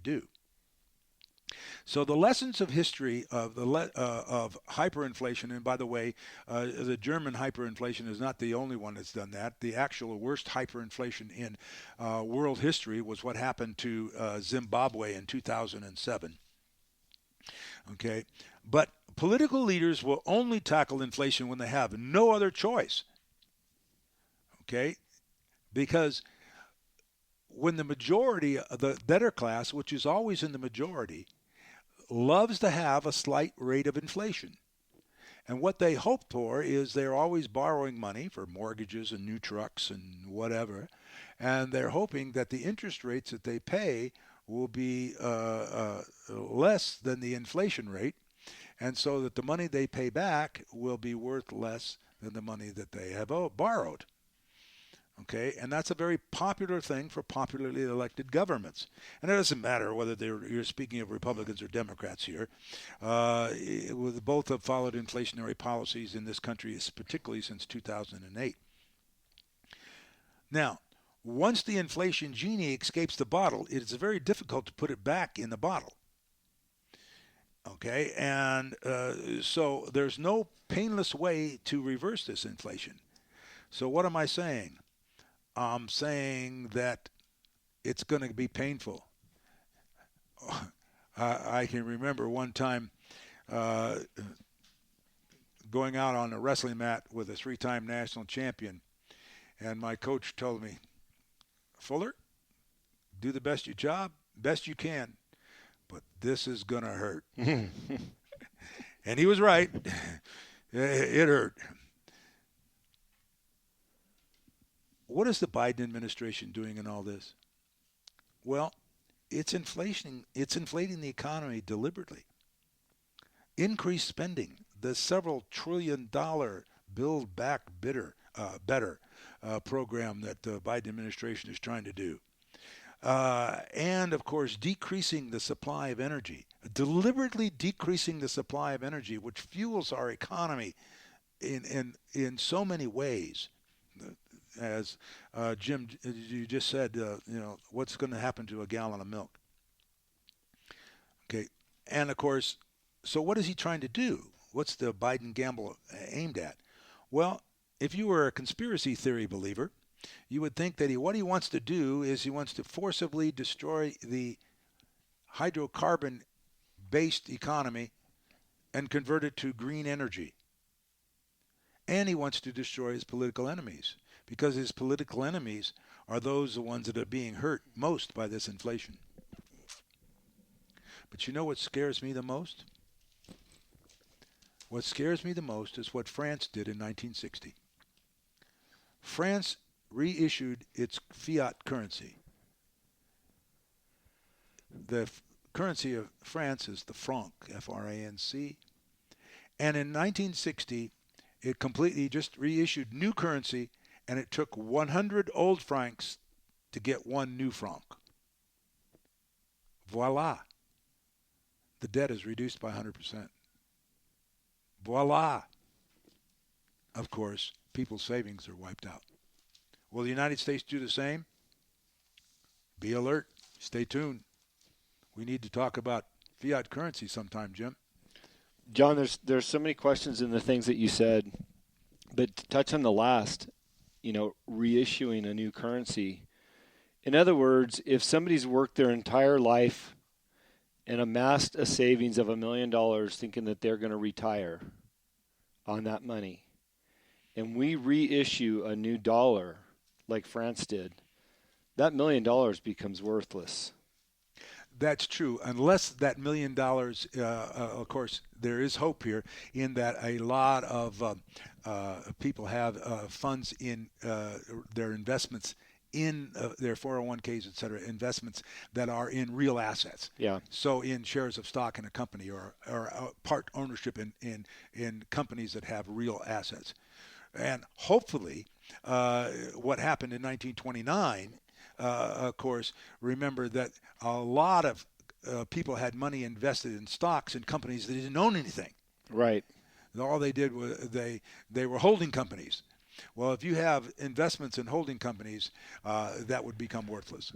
do. So the lessons of history of of hyperinflation, and by the way, the German hyperinflation is not the only one that's done that. The actual worst hyperinflation in world history was what happened to Zimbabwe in 2007. Okay, but political leaders will only tackle inflation when they have no other choice. Okay, because when the majority, the debtor class, which is always in the majority, loves to have a slight rate of inflation. And what they hope for is they're always borrowing money for mortgages and new trucks and whatever. And they're hoping that the interest rates that they pay will be less than the inflation rate. And so that the money they pay back will be worth less than the money that they have borrowed. Okay, and that's a very popular thing for popularly elected governments. And it doesn't matter whether you're speaking of Republicans or Democrats here. Both have followed inflationary policies in this country, particularly since 2008. Now, once the inflation genie escapes the bottle, it is very difficult to put it back in the bottle. Okay, and so there's no painless way to reverse this inflation. So what am I saying? I'm saying that it's going to be painful. I can remember one time uh, going out on a wrestling mat with a three-time national champion, and my coach told me, Fuller, do the best you can, but this is going to hurt. And he was right. It hurt. What is the Biden administration doing in all this? Well, it's inflation. It's inflating the economy deliberately. Increased spending, the several $1 trillion Build Back Better program that the Biden administration is trying to do. And of course, decreasing the supply of energy, deliberately decreasing the supply of energy, which fuels our economy in so many ways. As Jim, you just said, what's going to happen to a gallon of milk? Okay, and of course, so what is he trying to do? What's the Biden gamble aimed at? Well, if you were a conspiracy theory believer, you would think that what he wants to do is he wants to forcibly destroy the hydrocarbon-based economy and convert it to green energy. And he wants to destroy his political enemies because his political enemies are the ones that are being hurt most by this inflation. But you know what scares me the most? What scares me the most is what France did in 1960. France reissued its fiat currency. The currency of France is the franc, F-R-A-N-C. And in 1960, it completely just reissued new currency, and it took 100 old francs to get one new franc. Voila. The debt is reduced by 100%. Voila. Of course, people's savings are wiped out. Will the United States do the same? Be alert. Stay tuned. We need to talk about fiat currency sometime, Jim. John, there's so many questions in the things that you said, but to touch on the last, reissuing a new currency. In other words, if somebody's worked their entire life and amassed a savings of $1 million thinking that they're going to retire on that money, and we reissue a new dollar like France did, that $1 million becomes worthless. That's true, unless that $1 million, of course, there is hope here in that a lot of people have funds in their investments in their 401ks, et cetera, investments that are in real assets. Yeah. So in shares of stock in a company or part ownership in companies that have real assets. And hopefully what happened in 1929, of course, remember that a lot of people had money invested in stocks in companies that didn't own anything. Right. All they did was they were holding companies. Well, if you have investments in holding companies, that would become worthless.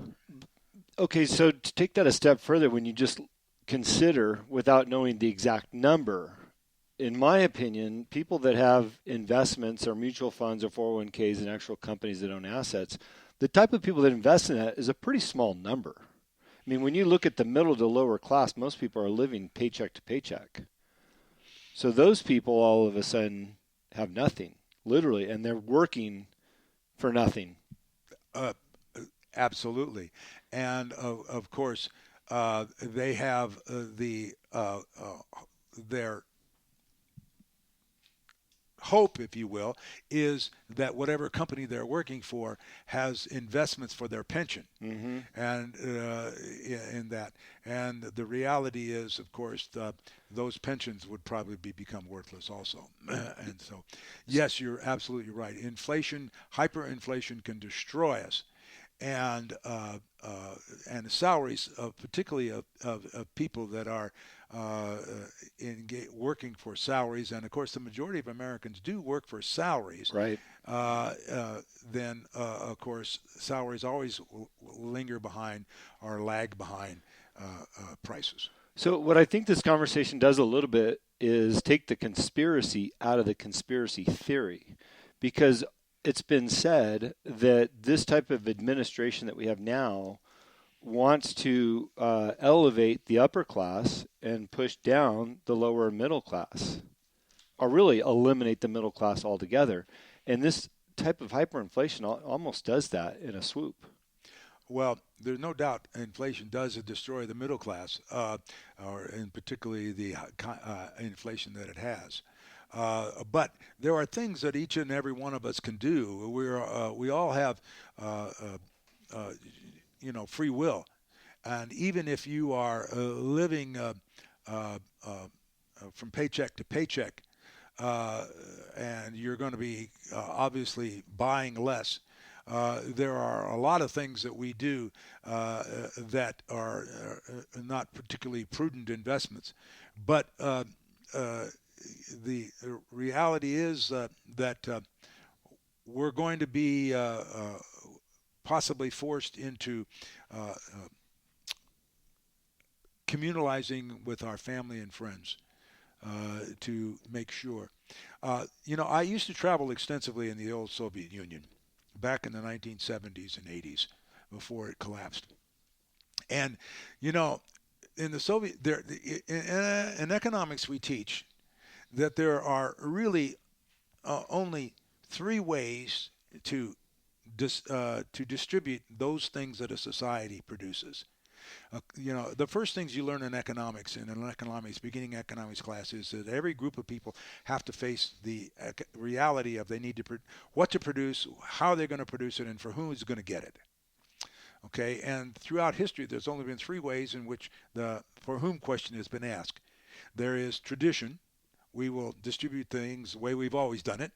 Okay, so to take that a step further, when you just consider without knowing the exact number, in my opinion, people that have investments or mutual funds or 401ks and actual companies that own assets, the type of people that invest in that is a pretty small number. I mean, when you look at the middle to lower class, most people are living paycheck to paycheck. So those people all of a sudden have nothing, literally, and they're working for nothing. Uh, Absolutely, and of course, they have their hope, if you will, is that whatever company they're working for has investments for their pension, Mm-hmm. and in that. And the reality is, of course, those pensions would probably become worthless also. And so, yes, you're absolutely right. Inflation, hyperinflation, can destroy us, and salaries of particularly of people that are working for salaries, and of course the majority of Americans do work for salaries. Right. Uh, then of course salaries always linger behind or lag behind prices. So what I think this conversation does a little bit is take the conspiracy out of the conspiracy theory, because it's been said that this type of administration that we have now wants to elevate the upper class and push down the lower middle class, or really eliminate the middle class altogether. And this type of hyperinflation almost does that in a swoop. Well, there's no doubt inflation does destroy the middle class, or in particularly the inflation that it has. But there are things that each and every one of us can do. We all have, uh, uh, uh, free will, and even if you are living uh, uh, from paycheck to paycheck, uh, and you're going to be obviously buying less. There are a lot of things that we do that are not particularly prudent investments, but uh, the reality is that we're going to be possibly forced into communalizing with our family and friends to make sure. I used to travel extensively in the old Soviet Union back in the 1970s and 80s before it collapsed. And, you know, in the Soviet, in economics, we teach that there are really only three ways to to distribute those things that a society produces. The first things you learn in economics, in an economics, beginning economics class, is that every group of people have to face the reality of they need to what to produce, how they're going to produce it, and for who is going to get it. Okay, and throughout history, there's only been three ways in which the for whom question has been asked. There is tradition. We will distribute things the way we've always done it.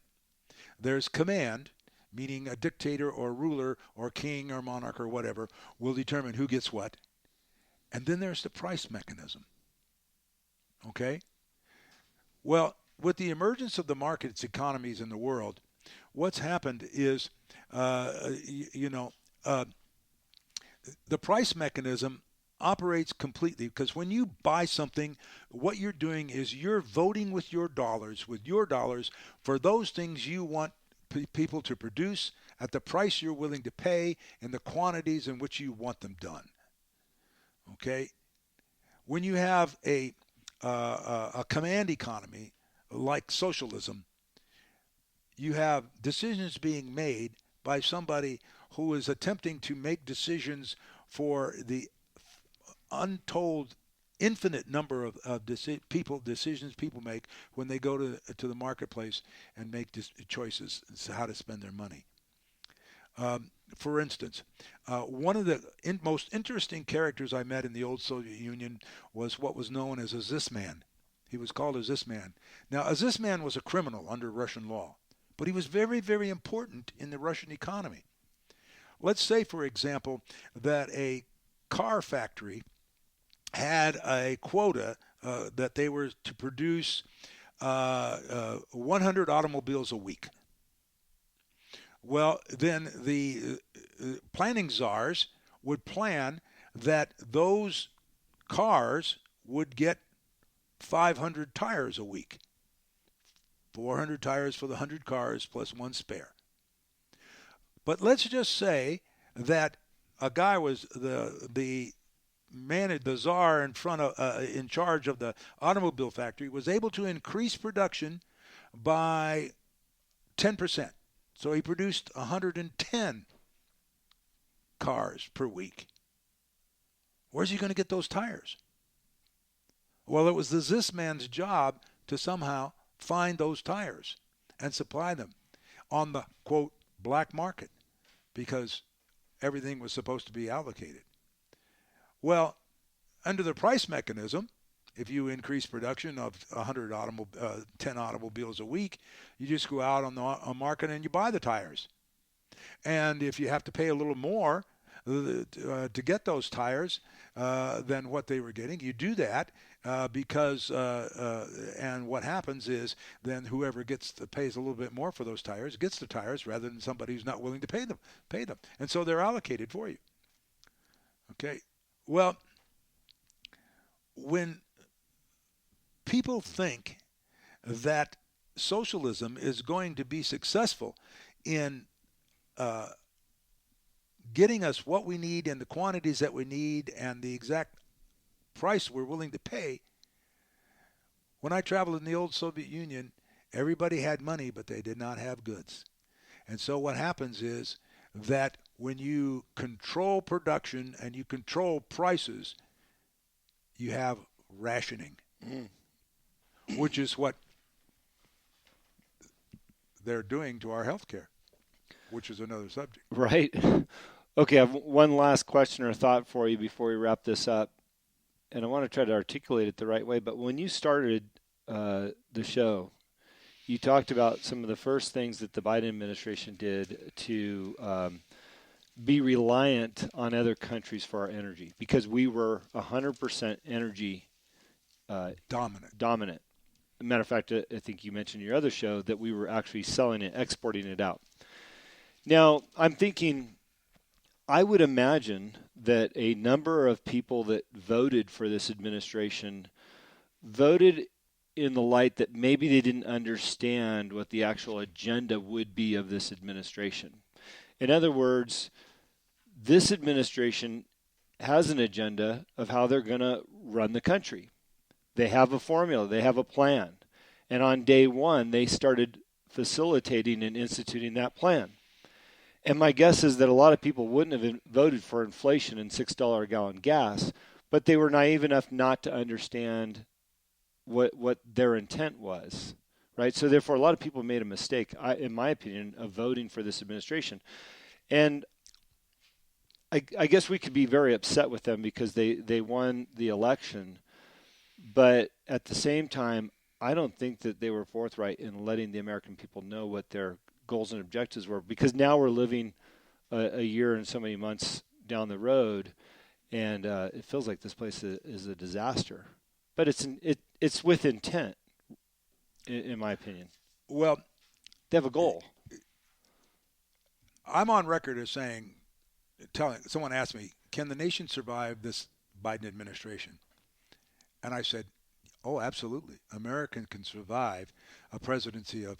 There's command, meaning a dictator or ruler or king or monarch or whatever will determine who gets what. And then there's the price mechanism. Okay? Well, with the emergence of the markets economies in the world, what's happened is, you know, the price mechanism operates completely because when you buy something, what you're doing is you're voting with your dollars for those things you want people to produce at the price you're willing to pay and the quantities in which you want them done. Okay? When you have a command economy like socialism, you have decisions being made by somebody who is attempting to make decisions for the untold infinite number of decisions people make when they go to the marketplace and make choices as to how to spend their money. For instance, one of the most interesting characters I met in the old Soviet Union was what was known as a Zisman. He was called a Zisman. Now, a Zisman was a criminal under Russian law, but he was very, very important in the Russian economy. Let's say, for example, that a car factory had a quota that they were to produce 100 automobiles a week. Well, then the planning czars would plan that those cars would get 500 tires a week. 400 tires for the 100 cars plus one spare. But let's just say that a guy was the man, the czar in charge of the automobile factory, was able to increase production by 10%. So he produced 110 cars per week. Where's he going to get those tires? Well, it was this man's job to somehow find those tires and supply them on the, quote, black market, because everything was supposed to be allocated. Well, under the price mechanism, if you increase production of 10 automobiles a week, you just go out on the market and you buy the tires. And if you have to pay a little more to get those tires than what they were getting, you do that because and what happens is then whoever pays a little bit more for those tires gets the tires rather than somebody who's not willing to pay them. And so they're allocated for you. Okay. Well, when people think that socialism is going to be successful in getting us what we need in the quantities that we need and the exact price we're willing to pay. When I traveled in the old Soviet Union, everybody had money, but they did not have goods. And so what happens is that when you control production and you control prices, you have rationing, which is what they're doing to our health care, which is another subject. Right. Okay, I have one last question or thought for you before we wrap this up. And I want to try to articulate it the right way. But when you started the show, you talked about some of the first things that the Biden administration did to be reliant on other countries for our energy, because we were 100% energy dominant. As a matter of fact, I think you mentioned in your other show that we were actually selling it, exporting it out. Now, I'm thinking, I would imagine that a number of people that voted for this administration voted in the light that maybe they didn't understand what the actual agenda would be of this administration. In other words, this administration has an agenda of how they're going to run the country. They have a formula. They have a plan. And on day one, they started facilitating and instituting that plan. And my guess is that a lot of people wouldn't have voted for inflation and $6 a gallon gas, but they were naive enough not to understand what their intent was, right? So therefore, a lot of people made a mistake, in my opinion, of voting for this administration. And I guess we could be very upset with them because they won the election, but at the same time, I don't think that they were forthright in letting the American people know what their goals and objectives were, because now we're living a year and so many months down the road, and it feels like this place is a disaster. But it's with intent, in my opinion. Well, they have a goal. I'm on record as someone asked me, can the nation survive this Biden administration? And I said, oh, absolutely. America can survive a presidency of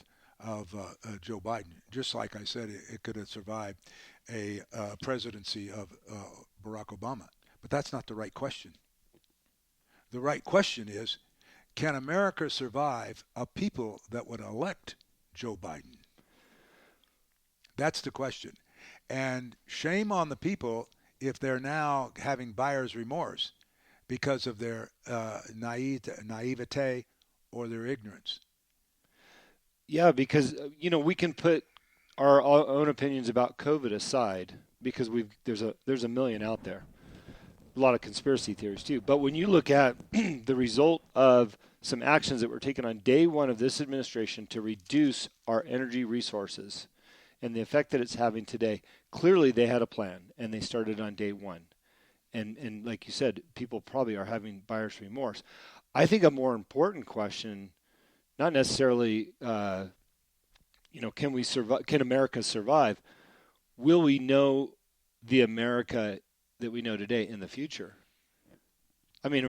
Joe Biden, just like I said it could have survived a presidency of Barack Obama. But that's not the right question. The right question is, can America survive a people that would elect Joe Biden? That's the question. And shame on the people if they're now having buyer's remorse because of their naivete or their ignorance. Yeah, because we can put our own opinions about COVID aside because there's a million out there, a lot of conspiracy theories too. But when you look at the result of some actions that were taken on day one of this administration to reduce our energy resources and the effect that it's having today, clearly they had a plan and they started on day one. And like you said, people probably are having buyer's remorse. I think a more important question, not necessarily, can we survive? Can America survive? Will we know the America that we know today in the future. I mean,